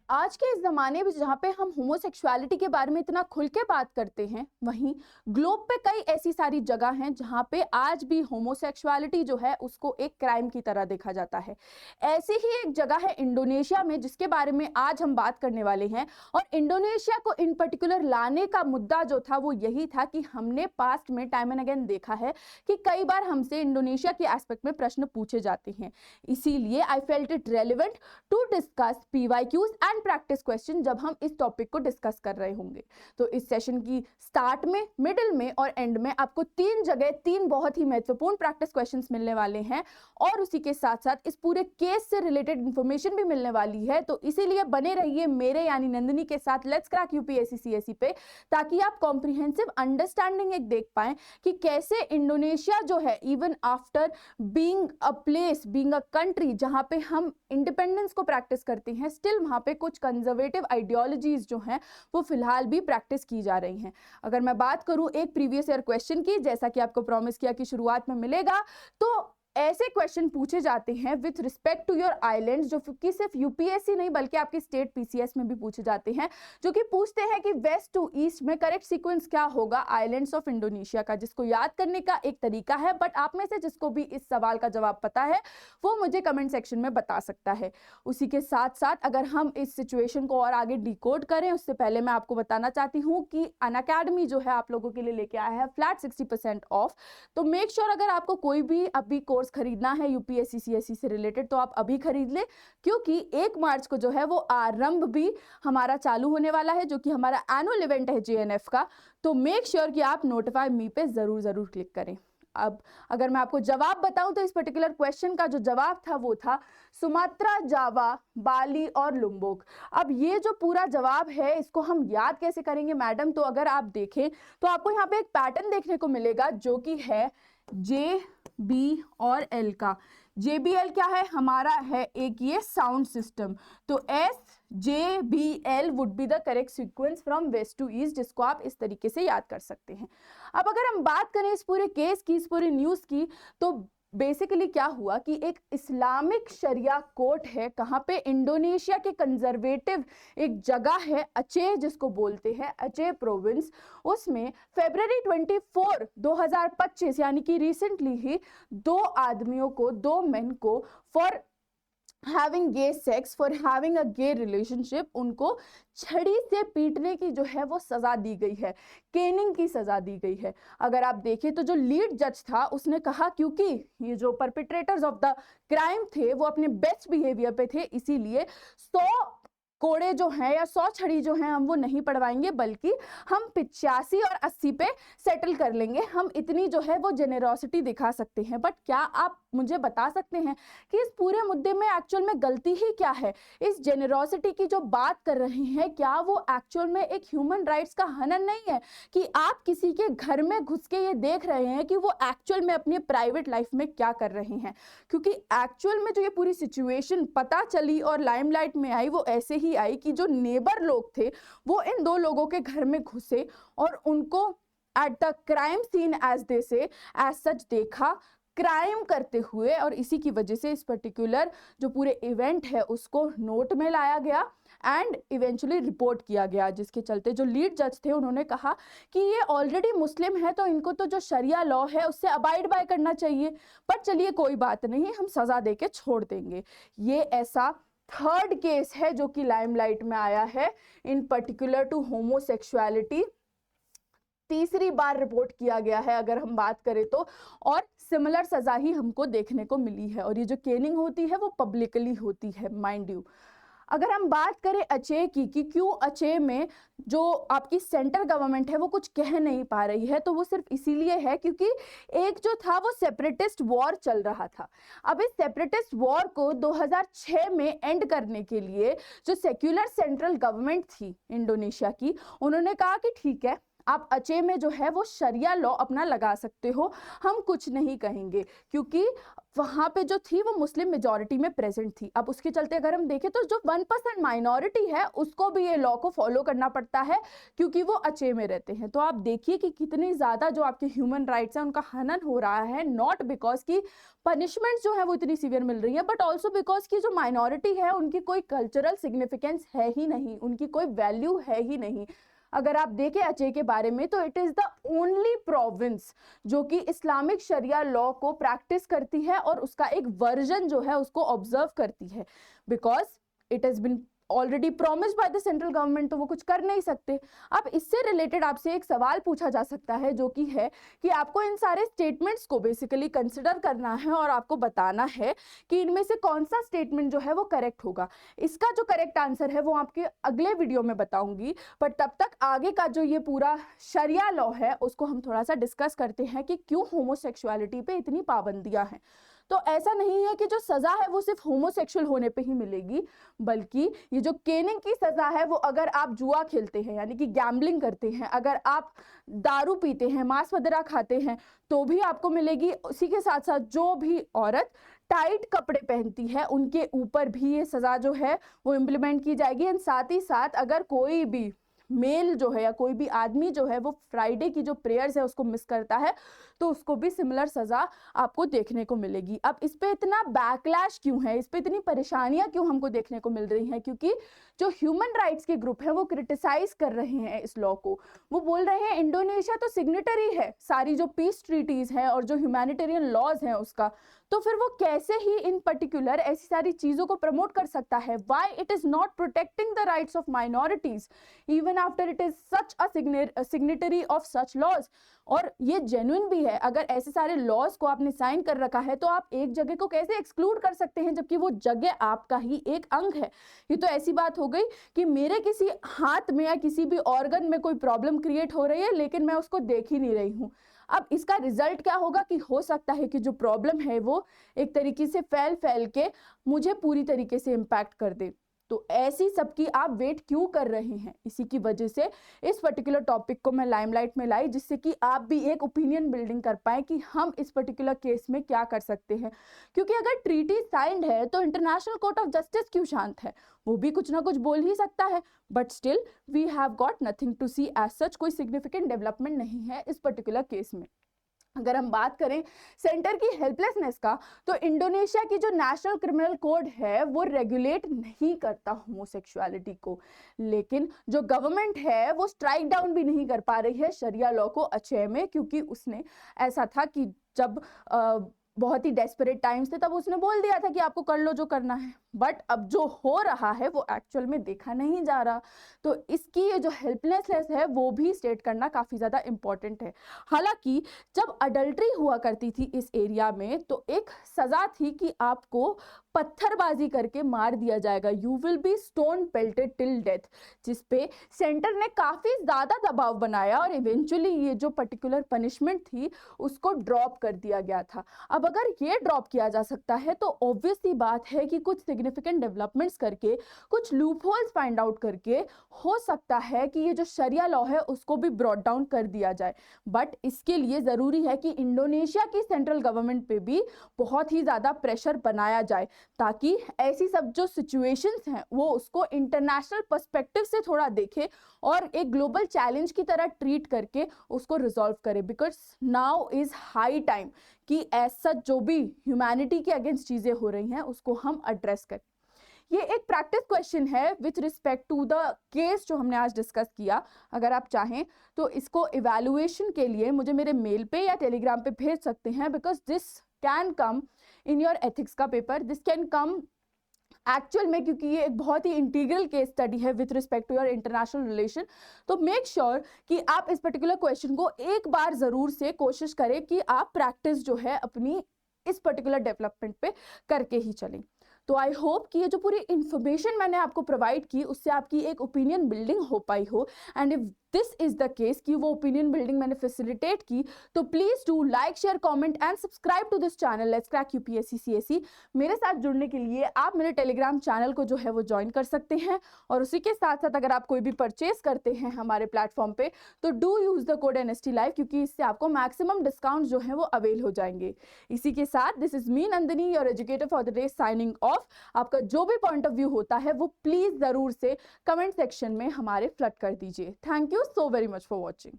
आज के इस ज़माने में जहाँ पे हम होमोसेक्सुअलिटी के बारे में इतना खुल के बात करते हैं, वहीं ग्लोब पे कई ऐसी सारी जगह हैं जहाँ पे आज भी होमोसेक्सुअलिटी जो है उसको एक क्राइम की तरह देखा जाता है। ऐसी ही एक जगह है इंडोनेशिया में, जिसके बारे में आज हम बात करने वाले हैं। और इंडोनेशिया को इन पर्टिकुलर लाने का मुद्दा जो था वो यही था कि हमने पास्ट में टाइम एंड अगेन देखा है कि कई बार हमसे इंडोनेशिया के एस्पेक्ट में प्रश्न पूछे जाते हैं। इसीलिए I felt it relevant to discuss PYQs and practice question जब हम इस टॉपिक को डिस्कस कर रहे होंगे। तो इस सेशन की स्टार्ट में, मिडिल में और एंड में आपको तीन जगह तीन बहुत ही महत्वपूर्ण प्रैक्टिस क्वेश्चंस मिलने वाले हैं और उसी के साथ साथ इस पूरे केस से रिलेटेड इंफॉर्मेशन भी मिलने वाली है। तो इसीलिए बने रहिए मेरे यानी नंदिनी के साथ लेट्स क्रैक यूपीएससी सीएसई पे, ताकि आप कॉम्प्रिहेंसिव अंडरस्टैंडिंग एक देख पाएं कि कैसे इंडोनेशिया जो है even after being a place, being a country जहां पे हम इंडिपेंडेंस को प्रैक्टिस करते हैं, स्टिल वहां पे कुछ कंजर्वेटिव आइडियोलॉजीज जो हैं वो फिलहाल भी प्रैक्टिस की जा रही हैं। अगर मैं बात करूं एक प्रीवियस ईयर क्वेश्चन की, जैसा कि आपको प्रॉमिस किया कि शुरुआत में मिलेगा, तो ऐसे क्वेश्चन पूछे जाते हैं with respect to your islands, जो कि सिर्फ यूपीएससी नहीं बल्कि आपकी स्टेट पीसीएस में भी पूछे जाते हैं, जो कि पूछते हैं कि वेस्ट टू ईस्ट में करेक्ट सीक्वेंस क्या होगा आइलैंड्स ऑफ इंडोनेशिया का, जिसको याद करने का एक तरीका है। बट आप में से जिसको भी इस सवाल का जवाब पता है वो मुझे कमेंट सेक्शन में बता सकता है। उसी के साथ साथ अगर हम इस सिचुएशन को और आगे डिकोड करें, उससे पहले मैं आपको बताना चाहती हूँ कि अनअकैडमी जो है आप लोगों के लिए लेके आया है फ्लैट 60% ऑफ। तो मेक श्योर अगर आपको कोई भी अभी कोर्स खरीदना है यूपीएससी सीएसई से रिलेटेड तो आप अभी खरीद ले, क्योंकि 1 मार्च को जो है वो आरंभ भी हमारा चालू होने वाला है, जो कि हमारा एनुअल इवेंट है जेएनएफ का। तो मेक श्योर कि आप नोटिफाई मी पे जरूर क्लिक करें। अब अगर मैं आपको जवाब बताऊं तो इस पर्टिकुलर क्वेश्चन का जो जवाब था वो था सुमात्रा, जावा, बाली और लुम्बोक। अब ये जो पूरा जवाब है इसको हम याद कैसे करेंगे मैडम? तो अगर आप देखें तो आपको यहाँ पे एक पैटर्न देखने को मिलेगा जो कि है जे बी और एल का। जे बी एल क्या है? हमारा है एक ये साउंड सिस्टम। तो S J B L would be the correct sequence from west to east, जिसको आप इस तरीके से याद कर सकते हैं। अब अगर हम बात करें इस पूरे केस की, इस पूरे न्यूज की, तो बेसिकली क्या हुआ कि एक इस्लामिक शरिया कोर्ट है, कहाँ पे? इंडोनेशिया के कंजर्वेटिव एक जगह है अचे, जिसको बोलते हैं अचे प्रोविंस। उसमें फरवरी 24 2025 यानी कि रिसेंटली ही 2 आदमियों को, 2 मेन को for having gay sex, for having a gay relationship, उनको छड़ी से पीटने की जो है वो सजा दी गई है, केनिंग की सजा दी गई है। अगर आप देखें तो जो लीड जज था उसने कहा क्योंकि ये जो परपिट्रेटर्स ऑफ द क्राइम थे वो अपने बेस्ट बिहेवियर पे थे, इसीलिए 100 कोड़े जो हैं या 100 छड़ी जो हैं हम वो नहीं पड़वाएंगे, बल्कि हम 85 और 80 पे सेटल कर लेंगे। हम इतनी जो है वो जेनेरोसिटी दिखा सकते हैं। बट क्या आप मुझे बता सकते हैं कि इस पूरे मुद्दे में एक्चुअल में गलती ही क्या है? इस जेनेरोसिटी की जो बात कर रहे हैं, क्या वो एक्चुअल में एक ह्यूमन राइट्स का हनन नहीं है कि आप किसी के घर में घुस के ये देख रहे हैं कि वो एक्चुअल में अपनी प्राइवेट लाइफ में क्या कर रहे हैं? क्योंकि एक्चुअल में जो ये पूरी सिचुएशन पता चली और लाइमलाइट में आई वो ऐसे ही आई कि जो नेबर लोग थे वो इन 2 लोगों के घर में घुसे और उनको at the crime scene as they say as सच देखा क्राइम करते हुए, और इसी की वजह से इस पर्टिकुलर जो पूरे इवेंट है उसको नोट में लाया गया एंड इवेंचुअली रिपोर्ट किया गया, जिसके चलते जो लीड जज थे उन्होंने कहा कि ये ऑलरेडी मुस्लिम है तो इनको तो जो शरिया लॉ है उससे अबाइड बाय करना चाहिए, पर चलिए कोई बात नहीं, हम सजा देके छोड़ देंगे। ये ऐसा 3rd केस है जो कि लाइमलाइट में आया है इन पर्टिकुलर टू होमोसेक्सुअलिटी। 3री बार रिपोर्ट किया गया है अगर हम बात करें तो, और सिमिलर सजा ही हमको देखने को मिली है। और ये जो केनिंग होती है वो पब्लिकली होती है, माइंड यू। अगर हम बात करें अचे की कि क्यों अचे में जो आपकी सेंट्रल गवर्नमेंट है वो कुछ कह नहीं पा रही है, तो वो सिर्फ इसीलिए है क्योंकि एक जो था वो सेपरेटिस्ट वॉर चल रहा था। अब इस सेपरेटिस्ट वॉर को 2006 में एंड करने के लिए जो सेक्युलर सेंट्रल गवर्नमेंट थी इंडोनेशिया की, उन्होंने कहा कि ठीक है आप अचे में जो है वो शरिया लॉ अपना लगा सकते हो, हम कुछ नहीं कहेंगे, क्योंकि वहां पे जो थी वो मुस्लिम मेजॉरिटी में प्रेजेंट थी। अब उसके चलते अगर हम देखें तो जो 1% माइनॉरिटी है उसको भी ये लॉ को फॉलो करना पड़ता है, क्योंकि वो अचे में रहते हैं। तो आप देखिए कि कितनी ज्यादा जो आपके ह्यूमन राइट्स हैं उनका हनन हो रहा है, नॉट बिकॉज की पनिशमेंट जो है वो इतनी सीवियर मिल रही है, बट ऑल्सो बिकॉज की जो माइनॉरिटी है उनकी कोई कल्चरल सिग्निफिकेंस है ही नहीं, उनकी कोई वैल्यू है ही नहीं। अगर आप देखें अचे के बारे में तो it is the only province जो कि इस्लामिक शरिया लॉ को प्रैक्टिस करती है और उसका एक वर्जन जो है उसको ऑब्जर्व करती है, because it has been already promised by the central government, तो वो कुछ कर नहीं सकते। अब इससे रिलेटेड आपसे एक सवाल पूछा जा सकता है, जो कि है कि आपको इन सारे स्टेटमेंट्स को बेसिकली कंसिडर करना है और आपको बताना है कि इनमें से कौन सा स्टेटमेंट जो है वो करेक्ट होगा। इसका जो करेक्ट आंसर है वो आपके अगले वीडियो में बताऊंगी, पर तब तक आगे का जो ये पूरा शरिया लॉ है उसको हम थोड़ा सा डिस्कस करते हैं कि क्यों होमोसेक्सुअलिटी पे इतनी पाबंदियां हैं। तो ऐसा नहीं है कि जो सजा है वो सिर्फ होमोसेक्सुअल होने पे ही मिलेगी, बल्कि ये जो केनिंग की सजा है वो अगर आप जुआ खेलते हैं यानी कि गैम्बलिंग करते हैं, अगर आप दारू पीते हैं, मांस वगैरह खाते हैं, तो भी आपको मिलेगी। उसी के साथ साथ जो भी औरत टाइट कपड़े पहनती है उनके ऊपर भी ये सजा जो है वो इम्प्लीमेंट की जाएगी। एंड साथ ही साथ अगर कोई भी मेल जो है या कोई भी आदमी जो है वो फ्राइडे की जो प्रेयर्स है उसको मिस करता है तो उसको भी सिमिलर सजा आपको देखने को मिलेगी। अब इस पे इतना बैकलैश क्यों है, इस पे इतनी परेशानियां क्यों हमको देखने को मिल रही हैं? क्योंकि जो ह्यूमन राइट्स के ग्रुप है वो क्रिटिसाइज कर रहे हैं इस लॉ को। वो बोल रहे हैं इंडोनेशिया तो सिग्नेटरी है सारी जो पीस ट्रीटीज हैं और जो ह्यूमैनिटेरियन लॉज हैं उसका, तो फिर वो कैसे ही इन पर्टिकुलर ऐसी सारी चीजों को प्रमोट कर सकता है? Why it is not protecting the rights of minorities even after it is such a signatory of such laws? और ये जेन्युइन भी है, अगर ऐसे सारे लॉज को आपने साइन कर रखा है तो आप एक जगह को कैसे एक्सक्लूड कर सकते हैं जबकि वो जगह आपका ही एक अंग है? ये तो ऐसी बात हो गई कि मेरे किसी हाथ में या किसी भी ऑर्गन में कोई प्रॉब्लम क्रिएट हो रही है लेकिन मैं उसको देख ही नहीं रही हूँ। अब इसका रिजल्ट क्या होगा कि हो सकता है कि जो प्रॉब्लम है वो एक तरीके से फैल फैल के मुझे पूरी तरीके से इम्पैक्ट कर दे। तो ऐसी सबकी आप वेट क्यों कर रहे हैं? इसी की वजह से इस पर्टिकुलर टॉपिक को मैं लाइमलाइट में लाई, जिससे कि आप भी एक ओपिनियन बिल्डिंग कर पाए कि हम इस पर्टिकुलर केस में क्या कर सकते हैं। क्योंकि अगर ट्रीटी साइंड है तो इंटरनेशनल कोर्ट ऑफ जस्टिस क्यों शांत है? वो भी कुछ ना कुछ बोल ही सकता है, but still we have got nothing to see as such. कोई सिग्निफिकेंट डेवलपमेंट नहीं है इस पर्टिकुलर केस में। अगर हम बात करें सेंटर की हेल्पलेसनेस का, तो इंडोनेशिया की जो नेशनल क्रिमिनल कोड है वो रेगुलेट नहीं करता होमोसेक्सुअलिटी को, लेकिन जो गवर्नमेंट है वो स्ट्राइक डाउन भी नहीं कर पा रही है शरिया लॉ को अचेय में, क्योंकि उसने ऐसा था कि जब बहुत ही डेस्परेट टाइम्स थे तब उसने बोल दिया था कि आपको कर लो जो करना है, बट अब जो हो रहा है वो एक्चुअल में देखा नहीं जा रहा। तो इसकी ये जो हेल्पलेसनेस है वो भी स्टेट करना काफी ज्यादा इंपॉर्टेंट है। हालांकि जब अडल्ट्री हुआ करती थी इस एरिया में तो एक सजा थी कि आपको पत्थरबाजी करके मार दिया जाएगा, you will be stone pelted till death, जिसपे सेंटर ने काफी ज्यादा दबाव बनाया और इवेंचुअली ये जो पर्टिकुलर पनिशमेंट थी उसको ड्रॉप कर दिया गया था। अब अगर ये ड्रॉप किया जा सकता है तो ऑब्वियस सी बात है कि कुछ सिग्निफिकेंट डेवलपमेंट्स करके, कुछ लूप होल्स फाइंड आउट करके हो सकता है कि ये जो शरिया लॉ है उसको भी ब्रॉट डाउन कर दिया जाए। बट इसके लिए जरूरी है कि इंडोनेशिया की सेंट्रल गवर्नमेंट पे भी बहुत ही ज्यादा प्रेशर बनाया जाए, ताकि ऐसी सब जो सिचुएशंस हैं वो उसको इंटरनेशनल पर्सपेक्टिव से थोड़ा देखे और एक ग्लोबल चैलेंज की तरह ट्रीट करके उसको रिजॉल्व करे। Because now is high time कि ऐसा जो भी ह्यूमैनिटी के अगेंस्ट चीजें हो रही हैं उसको हम एड्रेस करें। ये एक प्रैक्टिस क्वेश्चन है with respect to the case जो हमने आज डिस्कस किया। अगर आप चाहें तो इसको इवैल्यूएशन के लिए मुझे मेरे मेल पे या टेलीग्राम पे भेज सकते हैं, because this can come in your ethics का paper, this can come actual में, क्योंकि ये एक बहुत ही इंटीग्रल केस स्टडी है with respect to your international relation. तो मेक श्योर कि आप इस पर्टिकुलर क्वेश्चन को एक बार जरूर से कोशिश करें कि आप प्रैक्टिस जो है अपनी इस पर्टिकुलर डेवलपमेंट पे करके ही चलें। तो आई होप कि ये जो पूरी इंफॉर्मेशन मैंने आपको प्रोवाइड की उससे आपकी एक ओपिनियन बिल्डिंग हो पाई हो, and if this is the case कि वो ओपिनियन बिल्डिंग मैंने फैसिलिटेट की, तो please do like, share, comment and subscribe to this channel let's crack UPSC CSE. मेरे साथ जुड़ने के लिए आप मेरे टेलीग्राम चैनल को जो है वो ज्वाइन कर सकते हैं, और उसी के साथ साथ अगर आप कोई भी परचेस करते हैं हमारे प्लेटफॉर्म पे तो do use the code NST Live, क्योंकि इससे आपको मैक्सिमम डिस्काउंट जो है वो अवेल हो जाएंगे। इसी के साथ this is me Nandini, your educator for the day, signing off. आपका जो भी पॉइंट ऑफ व्यू होता है वो प्लीज जरूर से कमेंट सेक्शन में हमारे फ्लड कर दीजिए। Thank you so very much for watching.